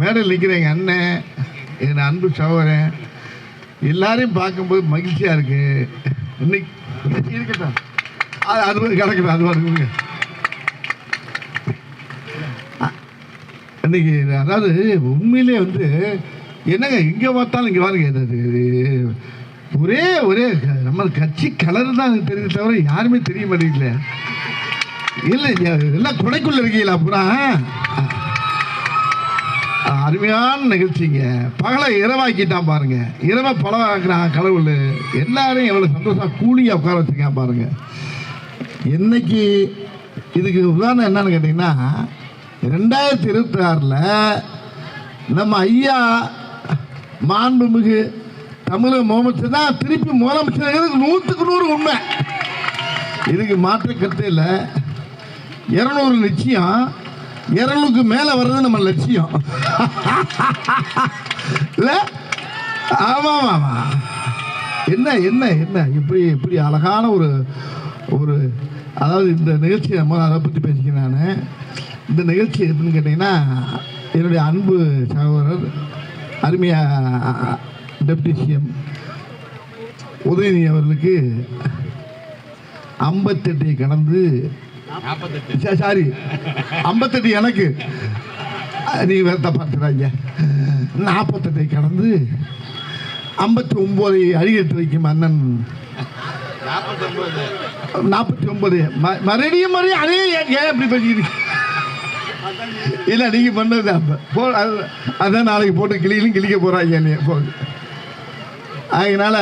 மேடையில் நிற்கிற எங்கள் அண்ணன், என் அன்பு சகோதரன் எல்லாரையும் பார்க்கும்போது மகிழ்ச்சியாக இருக்குது. இன்னைக்கு இருக்கட்டும், அது கிடக்கட்டும், அது வருங்க. இன்னைக்கு அதாவது உண்மையிலே என்னங்க இங்கே பார்த்தாலும் இங்கே பாருங்க, ஒரே நம்ம கட்சி கலர் தான் தெரியுது தவிர யாருமே தெரிய மாட்டேங்கல. இல்லை எல்லாம் கொடைக்குள்ள இருக்கீங்களா? அப்புறம் அருமையான நிகழ்ச்சிங்க. பகலை இரவாக்கிட்டான் பாருங்க, இரவை பழவாக்குறான் கடவுள். எல்லாரும் எவ்வளோ சந்தோஷம் கூலியாக உட்கார வச்சுருக்கான் பாருங்க. இன்னைக்கு இதுக்கு உதாரணம் என்னன்னு கேட்டிங்கன்னா, 2026 நம்ம ஐயா மாண்புமிகு தமிழக முதலமைச்சர் தான் திருப்பி முதலமைச்சர் 100க்கு 100 உண்மை. இதுக்கு மாற்ற கருத்து இல்லை. 200 நிச்சயம், 200க்கு மேலே வர்றது நம்ம லட்சியம் இல்லை? ஆமாம் ஆமாம். என்ன என்ன என்ன இப்படி அழகான ஒரு அதாவது இந்த நிகழ்ச்சி நம்ம அதை பற்றி பேசிக்கிறேன். நான் இந்த நிகழ்ச்சி எப்படின்னு கேட்டிங்கன்னா, என்னுடைய அன்பு சகோதரர் அருமையாக டெப்டி சிஎம் உதயநிதி அவர்களுக்கு 58 கடந்து, சாரி 58 எனக்கு, நீங்கள் வேறு பார்த்துறாங்க, 48 கடந்து 59 அடியெடுத்து வைக்கும் அண்ணன். 49 மறுபடியும் அதே ஏன் எப்படி பேசிக்கிறீங்க? இல்லை நீங்கள் பண்ணது அப்போ அதான் நாளைக்கு போட்டு கிளிக்க போகிறாங்க என்னைய போகுது. அதனால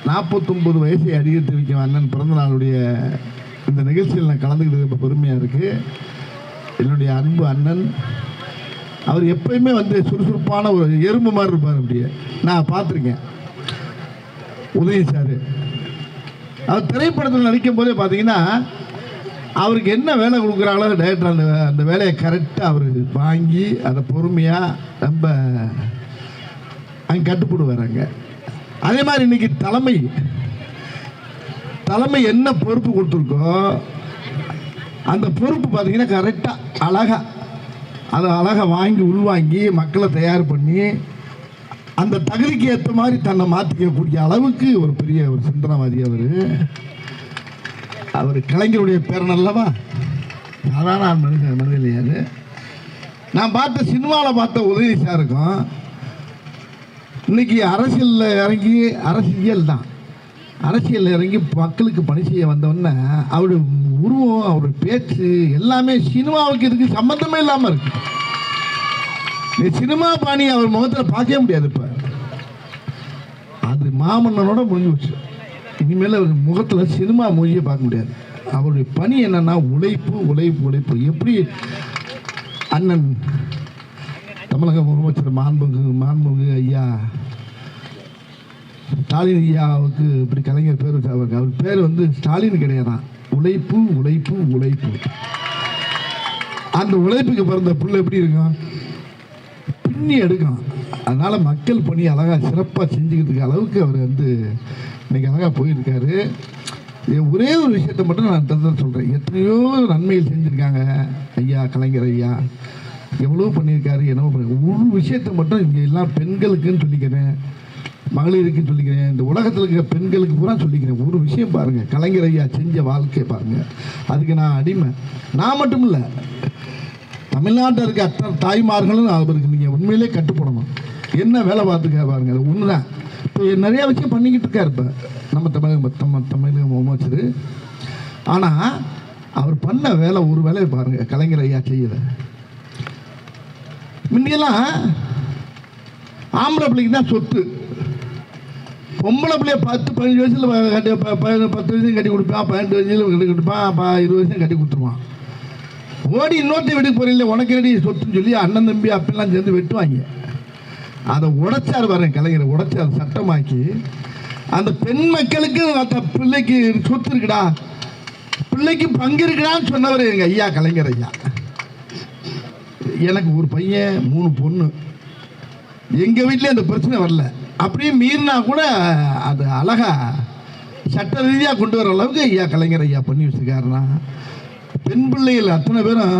49 வயசை அடியெடுத்து வைக்கும் அண்ணன் பிறந்த நாளுடைய இந்த நிகழ்ச்சியில் நான் கலந்துக்கிட்டு ரொம்ப பெருமையாக இருக்குது. என்னுடைய அன்பு அண்ணன் அவர் எப்பயுமே சுறுசுறுப்பான ஒரு எறும்பு மாதிரி இருப்பார். அப்படியே நான் பார்த்துருக்கேன் உதயநிதி சார். அவர் திரைப்படத்தில் நடிக்கும் போதே பார்த்தீங்கன்னா, அவருக்கு என்ன வேலை கொடுக்குறாங்களோ டைரக்டர் அந்த வேலையை கரெக்டாக அவர் வாங்கி அதை பொறுமையாக ரொம்ப அங்கே கட்டுப்படுவாங்க. அதே மாதிரி இன்னைக்கு தலைமை என்ன பொறுப்பு கொடுத்துருக்கோ அந்த பொறுப்பு பார்த்தீங்கன்னா கரெக்டாக அழகாக வாங்கி உள்வாங்கி மக்களை தயார் பண்ணி அந்த தகுதிக்கு ஏற்ற மாதிரி தன்னை மாற்றிக்கக்கூடிய அளவுக்கு ஒரு பெரிய ஒரு சிந்தனைவாதி அவர் கலைஞருடைய பேரன் அல்லவா? சாதாரண மனிதன் இல்லையாது. நான் பார்த்த சினிமாவில் பார்த்த உதயநிதி சாருக்கும் இன்னைக்கு அரசியலில் இறங்கி அரசியலில் இறங்கி மக்களுக்கு பணி செய்ய வந்தோடனே அவருடைய உருவம், அவருடைய பேச்சு எல்லாமே சினிமாவுக்கு இதுக்கு சம்மந்தமே இல்லாமல் இருக்கு. நீ சினிமா பாணி அவர் முகத்தில் பார்க்கவே முடியாது. இப்போ அது மாமன்னனோட முடிஞ்சு வச்சு இனிமேல் அவர் முகத்தில் சினிமா மொழியை பார்க்க முடியாது. அவருடைய பணி என்னன்னா உழைப்பு. எப்படி அண்ணன் தமிழக முதலமைச்சர் மாண்புமிகு ஐயா ஸ்டாலின் ஐயாவுக்கு இப்படி கலைஞர் பேர் வச்சாங்க. அவர் பேர் ஸ்டாலின் கிடையாதான், உழைப்பு. அந்த உழைப்புக்கு பிறந்த பிள்ளை எப்படி இருக்கும்? பின்னி எடுக்கும். அதனால மக்கள் பணி அழகாக சிறப்பாக செஞ்சுக்கிறதுக்கு அளவுக்கு அவர் இன்னைக்கு அழகாக போயிருக்காரு. ஒரே ஒரு விஷயத்தை மட்டும் நான் சொல்கிறேன். எத்தனையோ நன்மைகள் செஞ்சுருக்காங்க ஐயா, கலைஞர் ஐயா எவ்வளோ பண்ணியிருக்காரு, என்னவோ பண்ணியிருக்காரு. ஒரு விஷயத்தை மட்டும் இங்கே எல்லாம் பெண்களுக்குன்னு சொல்லிக்கிறேன், மகளிருக்குன்னு சொல்லிக்கிறேன், இந்த உலகத்தில் இருக்கிற பெண்களுக்கு பூரா சொல்லிக்கிறேன். ஒரு விஷயம் பாருங்கள், கலைஞர் ஐயா செஞ்ச வாழ்க்கையை பாருங்கள். அதுக்கு நான் அடிமை. நான் மட்டும் இல்லை, தமிழ்நாட்டில் இருக்க அத்தனை தாய்மார்களும் அவருக்கு நீங்கள் உண்மையிலே கட்டுப்படணும். என்ன வேலை பார்த்துக்க பாருங்க, அது ஒன்று தான். இப்போ நிறையா விஷயம் பண்ணிக்கிட்டு இருக்கார் இப்போ நம்ம தமிழக முதலமைச்சர். ஆனால் அவர் பண்ண வேலை ஒரு வேலையை பாருங்கள், கலைஞர் ஐயா செய்யலை. முன்னெல்லாம் ஆம்பளை பிள்ளைக்கு தான் சொத்து, பொம்பளை பிள்ளைய 10-15 வயசில் கட்டி 10 வயசும் கட்டி கொடுப்பான், 18 வயசுல கட்டி கொடுப்பான், 20 வயசும் கட்டி கொடுத்துருவான். ஓடி இன்னொருத்த வீட்டுக்கு போறீங்களே உனக்கு ரெடி சொத்துன்னு சொல்லி அண்ணன் தம்பி அப்பெல்லாம் சேர்ந்து வெட்டுவாங்க. அதை உடைச்சார் பாருங்க கலைஞர், உடைச்சார் சட்டமாக்கி. அந்த பெண் மக்களுக்கு பிள்ளைக்கு சொத்து இருக்குடா, பிள்ளைக்கு பங்கு இருக்குடான்னு சொன்னவர் எங்க ஐயா கலைஞர் ஐயா. எனக்கு ஒரு பையன் 3 பொண்ணு. எங்க வீட்டிலே அந்த பிரச்சனை வரல. அப்படியே மீறினா கூட அது அழகா சட்ட ரீதியாக கொண்டு வர அளவுக்கு ஐயா கலைஞர் ஐயா பண்ணி வச்சுருக்காருன்னா பெண் பிள்ளைகள் அத்தனை பேரும்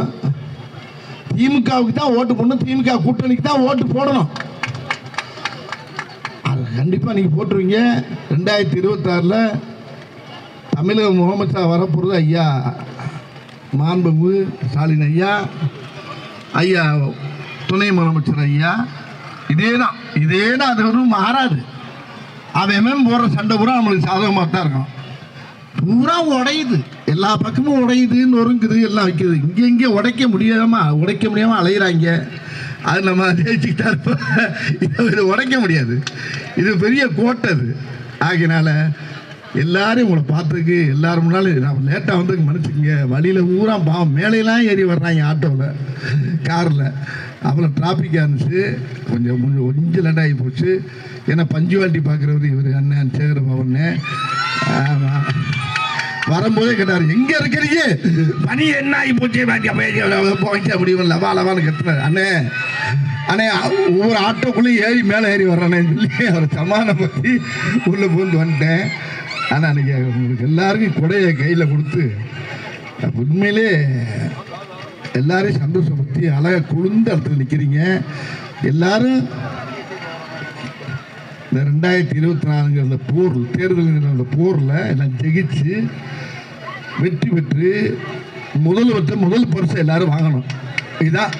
திமுகவுக்கு தான் ஓட்டு போடணும், திமுக கூட்டணிக்கு தான் ஓட்டு போடணும். அது கண்டிப்பாக நீங்கள் போட்டுருவீங்க. 2026 தமிழக முதலமைச்சர் வரப்போகிறது ஐயா மாண்புமிகு ஸ்டாலின் ஐயா, ஐயா துணை முதலமைச்சர் ஐயா. இதே தான் அது ஒன்றும் மாறாது. அவன் போடுற சண்டை பூரா நம்மளுக்கு சாதகமாக தான் இருக்கும். பூரா உடையுது, எல்லா பக்கமும் உடையுதுன்னு நொறுங்குது, எல்லாம் வைக்குது. இங்கே உடைக்க முடியாமல் அலையிறாங்க. அது நம்ம ஜெயிச்சுக்கிட்டா இருப்போம். இது உடைக்க முடியாது, இது பெரிய கோட்டை. அது ஆகினால எல்லாரும் உங்களை பார்த்துருக்கு, எல்லாரும் முன்னாலும் நான் லேட்டாக வந்து மன்னிச்சுக்கங்க. வழியில் ஊரா பாவம் மேலையெல்லாம் ஏறி வர்றாங்க, ஆட்டோவில் காரில். அவ்வளோ டிராஃபிக்காக இருந்துச்சு. கொஞ்சம் லேட்டாகி போச்சு. ஏன்னா பஞ்சுவாலிட்டி பார்க்குறவர் இவர் அண்ணன் சேகர் பவன். ஆமாம், வரும்போதே கேட்டார், எங்கே இருக்கிறீங்க, பனி என்ன ஆகி போச்சு, போயிட்டு முடியும் லவான்னு கத்துனார். அண்ணே ஒவ்வொரு ஆட்டோக்குள்ளேயும் ஏறி மேலே ஏறி வர்றானேன்னு சொல்லி அவரை சமாதானப்படுத்தி உள்ளே பூந்து வந்துட்டேன். ஆனால் அன்றைக்கி உங்களுக்கு எல்லாருக்கும் கொடையை கையில் கொடுத்து உண்மையிலே எல்லாரையும் சந்தோஷப்படுத்தி அழகாக குளிர்ந்த இடத்துல நிற்கிறீங்க. எல்லாரும் இந்த 2024 அந்த போர் தேர்தலுங்கிற அந்த போரில் எல்லாம் ஜெயிச்சு வெற்றி பெற்று முதல் பரிசு எல்லாரும் வாங்கணும். இதுதான்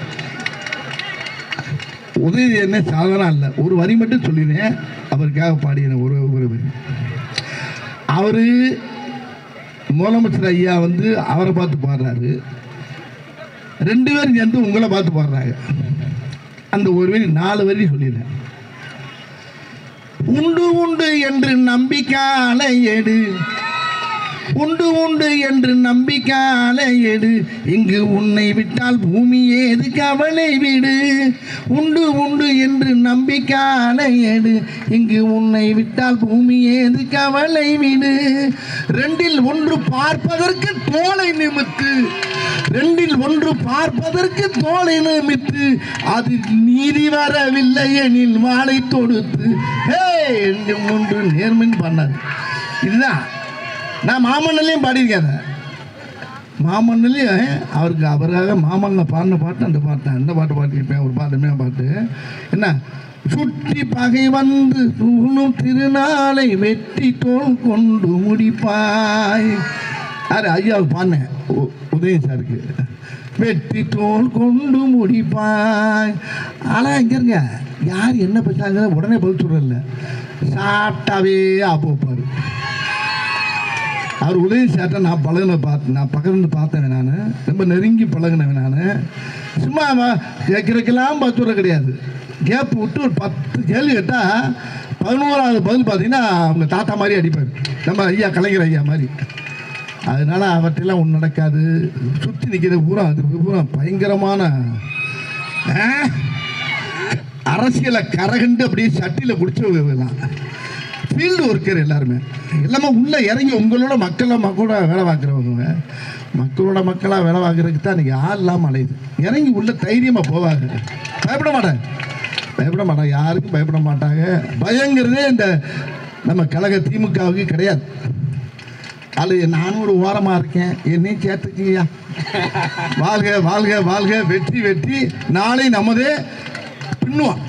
உதவி. என்ன சாதாரணம் இல்லை. ஒரு வரி மட்டும் சொல்லினேன், அவருக்காக பாடினேன். ஒரு வரி. அவர் முதலமைச்சர் ஐயா வந்து அவரை பார்த்து பாடுறாரு, 2 பேரும் சேர்ந்து உங்களை பார்த்து பாடுறாங்க. அந்த ஒரு வரி 4 வரி சொல்லிடுறேன். உண்டு உண்டு என்று நம்பிக்கால எடு, உண்டு உண்டு என்று நம்பிக்கால எடு, இங்கு உன்னை விட்டால் பூமி ஏது கவலை விடு. உண்டு உண்டு என்று நம்பிக்கால எடு, இங்கு உன்னை விட்டால் பூமி ஏது கவலை விடு. 2ல் 1 பார்ப்பதற்கு தோலை நிமித்து, 2ல் 1 பார்ப்பதற்கு தோலை நிமித்து, அது நீதி வரவில்லை எனில் வாளை தொடுத்து. 2 நேர்மைன்னு பண்ணாது. இதுதான் நான் மாமன்னிலையும் பாடியிருக்கேன். மாமன்னிலையும் அவருக்காக மாமன்னில் பாடின பாட்டு அந்த பாட்டு, அந்த பாட்டு பாடியிருப்பேன். ஒரு பாட்டுமே பாட்டு என்ன, சுற்றி பகை வந்து சூழும் திருநாளை வெற்றி தோல் கொண்டு முடிப்பாய். ஐயாவுக்கு பாடினேன், உதயம் சாருக்கு. வெற்றி தோல் கொண்டு முடிப்பாய். ஆனால் இங்கே இருங்க, யார் என்ன பேசுறாங்க உடனே பதில் சொல்கிறதில்ல, சாப்பிட்டாவே ஆப்பு வைப்பார். அவர் உதவி சேட்டை நான் நான் பக்கத்துலேருந்து பார்த்தேன். நான் ரொம்ப நெருங்கி பழகினேன். நான் சும்மா கேட்குறதுக்கெல்லாம் பதில் கிடையாது. கேப் விட்டு ஒரு 10 கேள்வி கேட்டால் 11வது பதில் பார்த்தீங்கன்னா அவங்க தாத்தா மாதிரி அடிப்பார், நம்ம ஐயா கலைஞர் ஐயா மாதிரி. அதனால் அவற்றெல்லாம் ஒன்று நடக்காது. சுற்றி நிற்கிறது பூரா அது பூரா பயங்கரமான அரசியலை கரகண்டு அப்படியே சட்டியில் குடிச்சவங்கலாம் ஃபீல்டு ஒர்க்கர் எல்லாருமே உள்ளே இறங்கி உங்களோட மக்களோட வேலை பார்க்குறவங்க, மக்களோட மக்களாக வேலை பார்க்குறதுக்கு தான் இன்றைக்கி ஆள் இல்லாமல் அலையுது. இறங்கி உள்ள தைரியமாக போவாங்க, பயப்பட மாட்டாங்க, யாருக்கும் பயப்பட மாட்டாங்க. பயங்கிறதே இந்த நம்ம கழக திமுகவுக்கு கிடையாது. அது நானும் ஒரு ஓரமாக இருக்கேன், என்னையும் சேர்த்துக்கியா. வாழ்க வாழ்க வாழ்க, வெற்றி வெற்றி, நாளை நமதே பின்னுவான்.